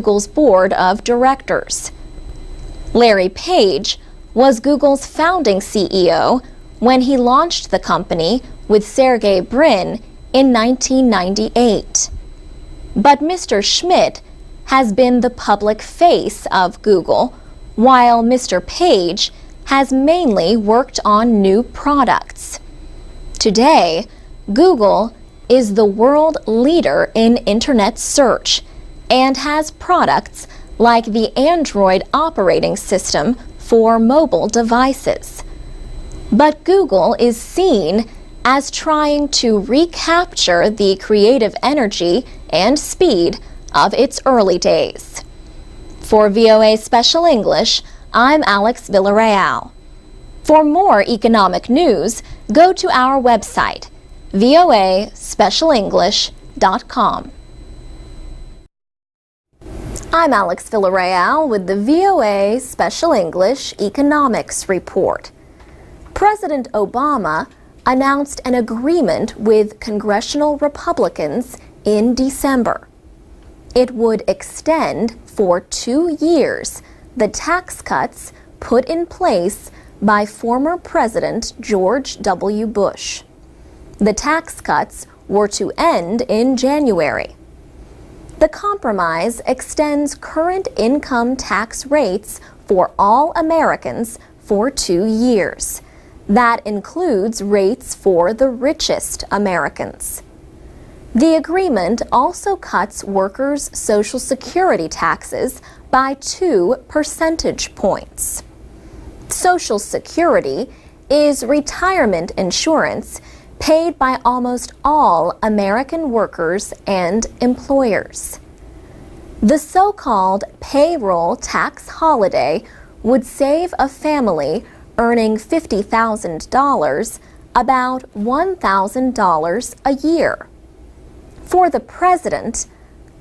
Google's board of directors. Larry Page was Google's founding CEO when he launched the company with Sergey Brin in 1998. But Mr. Schmidt has been the public face of Google, while Mr. Page has mainly worked on new products. Today, Google is the world leader in internet search and has products like the Android operating system for mobile devices. But Google is seen as trying to recapture the creative energy and speed of its early days. For VOA Special English, I'm Alex Villarreal. For more economic news, go to our website, voaspecialenglish.com. I'm Alex Villarreal with the VOA Special English Economics Report. President Obama announced an agreement with congressional Republicans in December. It would extend for 2 years the tax cuts put in place by former President George W. Bush. The tax cuts were to end in January. The compromise extends current income tax rates for all Americans for 2 years. That includes rates for the richest Americans. The agreement also cuts workers' Social Security taxes by 2 percentage points. Social Security is retirement insurance paid by almost all American workers and employers. The so-called payroll tax holiday would save a family earning $50,000 about $1,000 a year. For the president,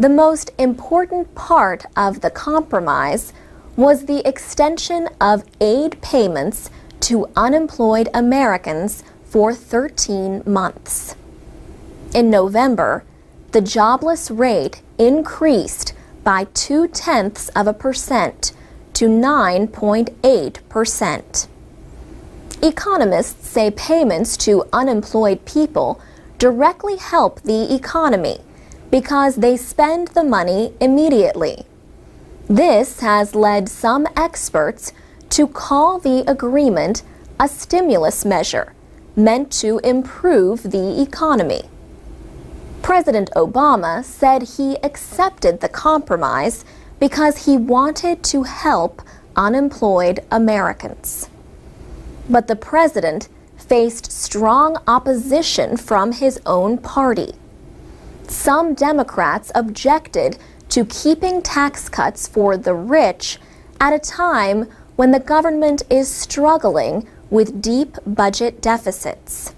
the most important part of the compromise was the extension of aid payments to unemployed Americans for 13 months. In November, the jobless rate increased by 0.2% to 9.8%. Economists say payments to unemployed people directly help the economy because they spend the money immediately. This has led some experts to call the agreement a stimulus measure meant to improve the economy. President Obama said he accepted the compromise because he wanted to help unemployed Americans. But the president faced strong opposition from his own party. Some Democrats objected to keeping tax cuts for the rich at a time when the government is struggling with deep budget deficits.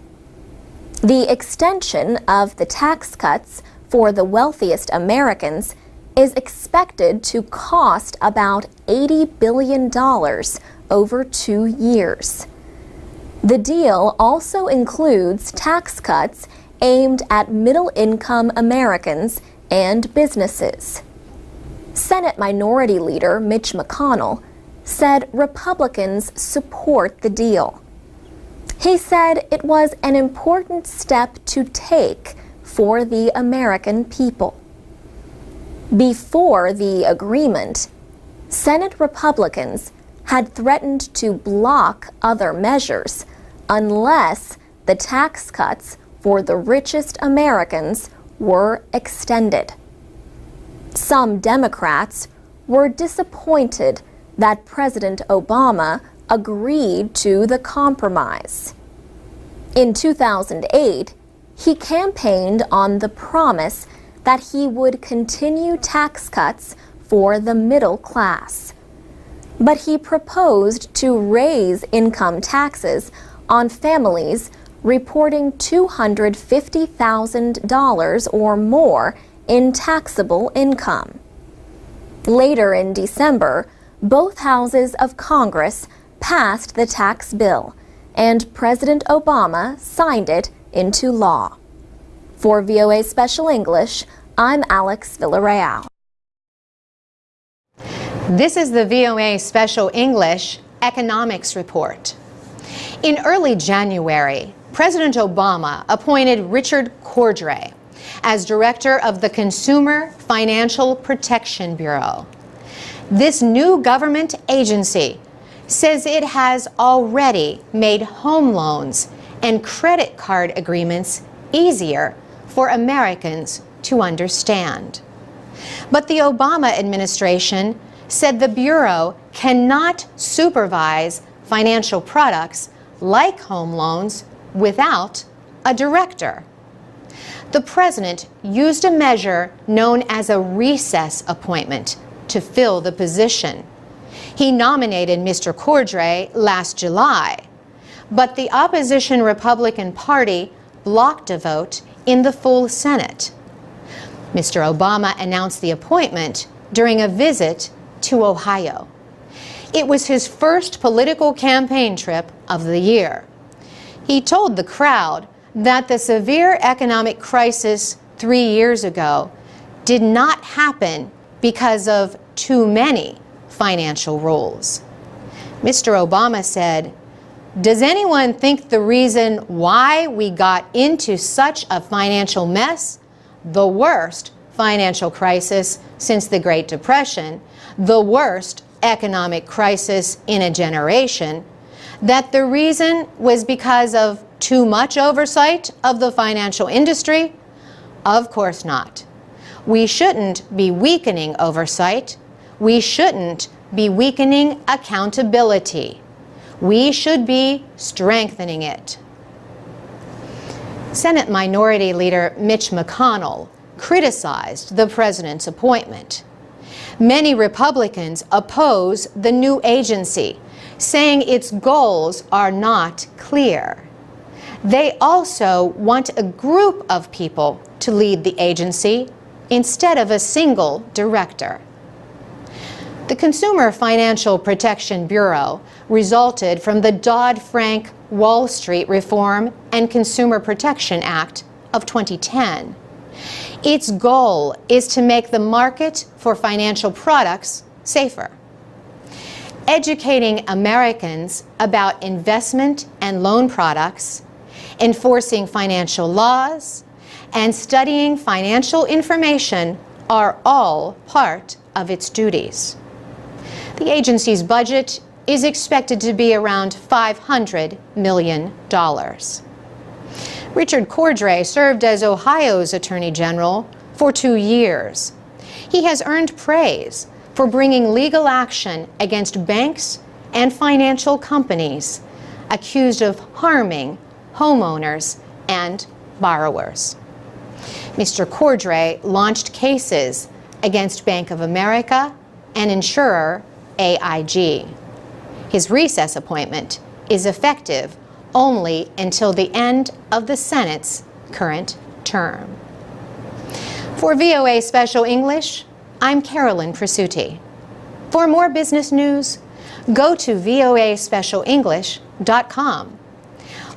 The extension of the tax cuts for the wealthiest Americans is expected to cost about $80 billion over 2 years. The deal also includes tax cuts aimed at middle-income Americans and businesses. Senate Minority Leader Mitch McConnell said Republicans support the deal. He said it was an important step to take for the American people. Before the agreement, Senate Republicans had threatened to block other measures unless the tax cuts for the richest Americans were extended. Some Democrats were disappointed that President Obama agreed to the compromise. In 2008, he campaigned on the promise that he would continue tax cuts for the middle class. But he proposed to raise income taxes on families reporting $250,000 or more in taxable income. Later in December, both houses of Congress passed the tax bill, and President Obama signed it into law. For VOA Special English, I'm Alex Villarreal. This is the VOA Special English Economics Report. In early January, President Obama appointed Richard Cordray as director of the Consumer Financial Protection Bureau. This new government agency says it has already made home loans and credit card agreements easier for Americans to understand. But the Obama administration said the Bureau cannot supervise financial products like home loans without a director. The president used a measure known as a recess appointment to fill the position. He nominated Mr. Cordray last July, but the opposition Republican Party blocked a vote in the full Senate. Mr. Obama announced the appointment during a visit to Ohio. It was his first political campaign trip of the year. He told the crowd that the severe economic crisis 3 years ago did not happen because of too many financial rules. Mr. Obama said, "Does anyone think the reason why we got into such a financial mess, the worst financial crisis since the Great Depression, the worst economic crisis in a generation, that the reason was because of too much oversight of the financial industry? Of course not. We shouldn't be weakening oversight. We shouldn't be weakening accountability. We should be strengthening it." Senate Minority Leader Mitch McConnell criticized the president's appointment. Many Republicans oppose the new agency, saying its goals are not clear. They also want a group of people to lead the agency instead of a single director. The Consumer Financial Protection Bureau resulted from the Dodd-Frank Wall Street Reform and Consumer Protection Act of 2010. Its goal is to make the market for financial products safer. Educating Americans about investment and loan products, enforcing financial laws, and studying financial information are all part of its duties. The agency's budget is expected to be around $500 million. Richard Cordray served as Ohio's Attorney General for 2 years. He has earned praise for bringing legal action against banks and financial companies accused of harming homeowners and borrowers. Mr. Cordray launched cases against Bank of America and insurer AIG. His recess appointment is effective only until the end of the Senate's current term. For VOA Special English, I'm Carolyn Presutti. For more business news, go to voaspecialenglish.com,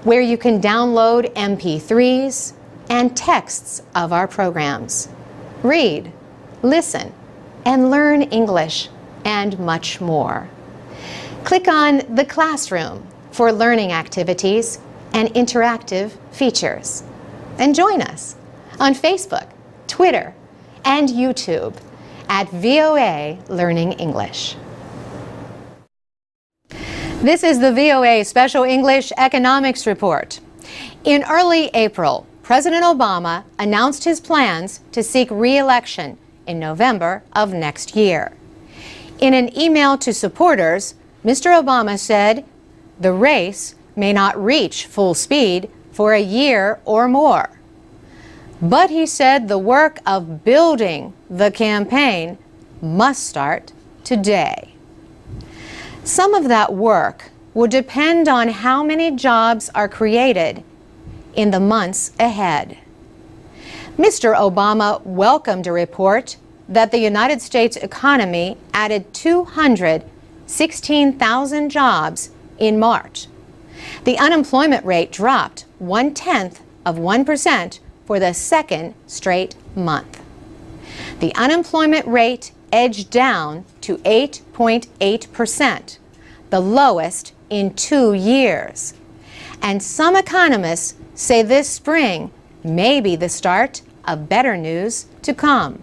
where you can download MP3s and texts of our programs. Read, listen, and learn English, and much more. Click on the classroom for learning activities and interactive features. And join us on Facebook, Twitter, and YouTube at VOA Learning English. This is the VOA Special English Economics Report. In early April, President Obama announced his plans to seek re-election in November of next year. In an email to supporters, Mr. Obama said, "The race may not reach full speed for a year or more." But he said the work of building the campaign must start today. Some of that work will depend on how many jobs are created in the months ahead. Mr. Obama welcomed a report that the United States economy added 216,000 jobs in March. The unemployment rate dropped 0.1% for the second straight month. The unemployment rate edged down to 8.8%, the lowest in 2 years. And some economists say this spring may be the start of better news to come.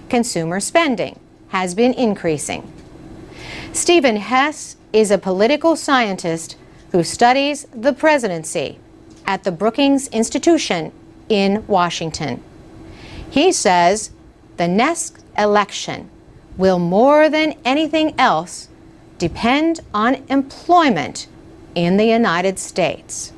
Consumer spending has been increasing. Stephen Hess is a political scientist who studies the presidency at the Brookings Institution in Washington. He says the next election will more than anything else depend on employment in the United States.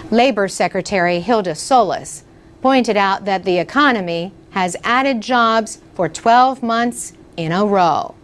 Labor Secretary Hilda Solis pointed out that the economy has added jobs for 12 months in a row.